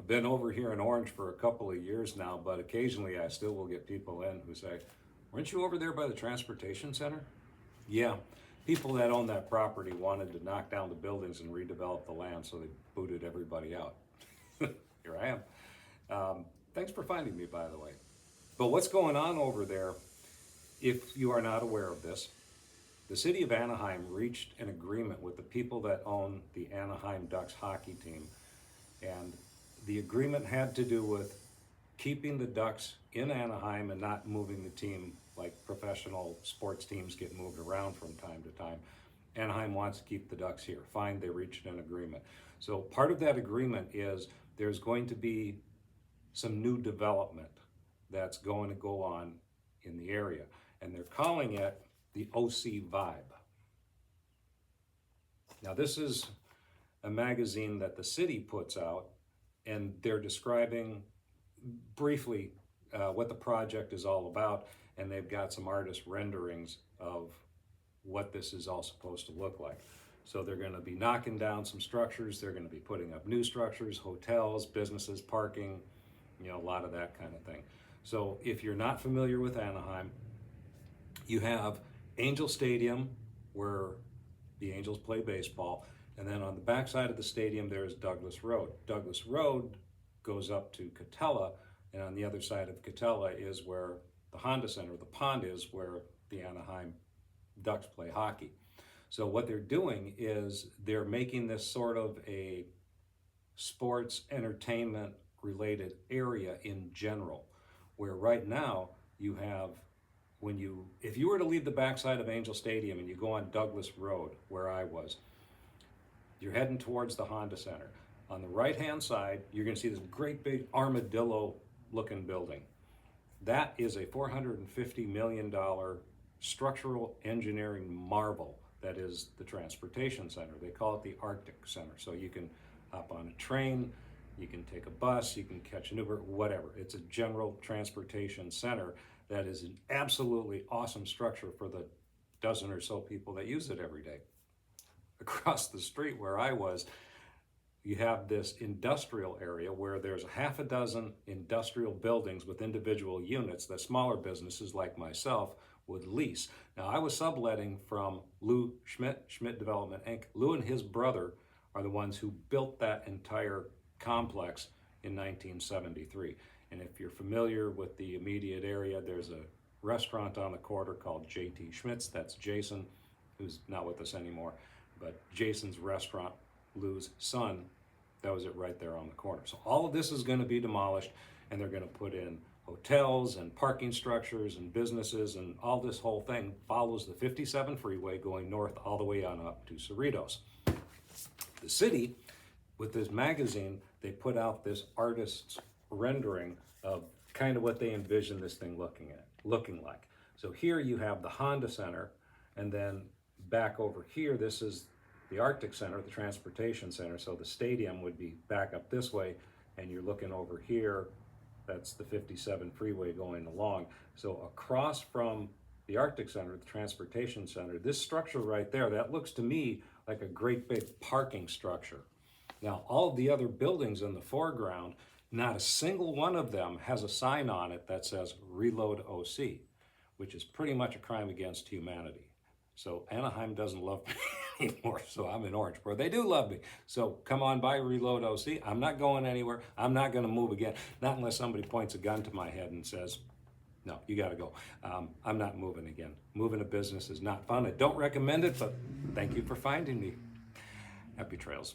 been over here in Orange for a couple of years now, but occasionally I still will get people in who say, weren't you over there by the transportation center? Yeah, people that own that property wanted to knock down the buildings and redevelop the land, so they booted everybody out. Here I am. Thanks for finding me, by the way. But what's going on over there, if you are not aware of this, the city of Anaheim reached an agreement with the people that own the Anaheim Ducks hockey team. And the agreement had to do with keeping the Ducks in Anaheim and not moving the team like professional sports teams get moved around from time to time. Anaheim wants to keep the Ducks here. Fine, they reached an agreement. So part of that agreement is there's going to be some new development that's going to go on in the area. And they're calling it the OC Vibe. Now this is a magazine that the city puts out, and they're describing briefly what the project is all about, and they've got some artist renderings of what this is all supposed to look like. So they're going to be knocking down some structures, they're going to be putting up new structures, hotels, businesses, parking, a lot of that kind of thing. So if you're not familiar with Anaheim, you have Angel Stadium, where the Angels play baseball, and then on the backside of the stadium there's Douglas Road. Douglas Road goes up to Catella, and on the other side of Catella is where the Honda Center, the pond is where the Anaheim Ducks play hockey. So what they're doing is they're making this sort of a sports entertainment related area in general, where right now you have, if you were to leave the backside of Angel Stadium and you go on Douglas Road, where I was, you're heading towards the Honda Center. On the right-hand side, you're going to see this great big armadillo looking building. That is a $450 million structural engineering marvel that is the transportation center. They call it the Arctic Center. So you can hop on a train, you can take a bus, you can catch an Uber, whatever. It's a general transportation center that is an absolutely awesome structure for the dozen or so people that use it every day. Across the street where I was, you have this industrial area where there's a half a dozen industrial buildings with individual units that smaller businesses like myself would lease. Now, I was subletting from Lou Schmidt Development Inc. Lou and his brother are the ones who built that entire complex in 1973. And if you're familiar with the immediate area, there's a restaurant on the corner called J.T. Schmidt's. That's Jason, who's not with us anymore. But Jason's restaurant, Lou's son, that was it right there on the corner. So all of this is going to be demolished, and they're going to put in hotels and parking structures and businesses, and all this whole thing follows the 57 freeway going north all the way on up to Cerritos. The city, with this magazine, they put out this artist's rendering of kind of what they envision this thing looking like. So here you have the Honda Center, and then back over here, this is the Arctic Center, the transportation center. So the stadium would be back up this way, and you're looking over here, that's the 57 freeway going along. So across from the Arctic Center, the transportation center, this structure right there, that looks to me like a great big parking structure. Now, all of the other buildings in the foreground, not a single one of them has a sign on it that says RELOADoc, which is pretty much a crime against humanity. So Anaheim doesn't love me anymore, so I'm in Orange, where they do love me. So come on by RELOADoc. I'm not going anywhere. I'm not going to move again, not unless somebody points a gun to my head and says, no, you got to go. I'm not moving again. Moving a business is not fun. I don't recommend it, but thank you for finding me. Happy trails.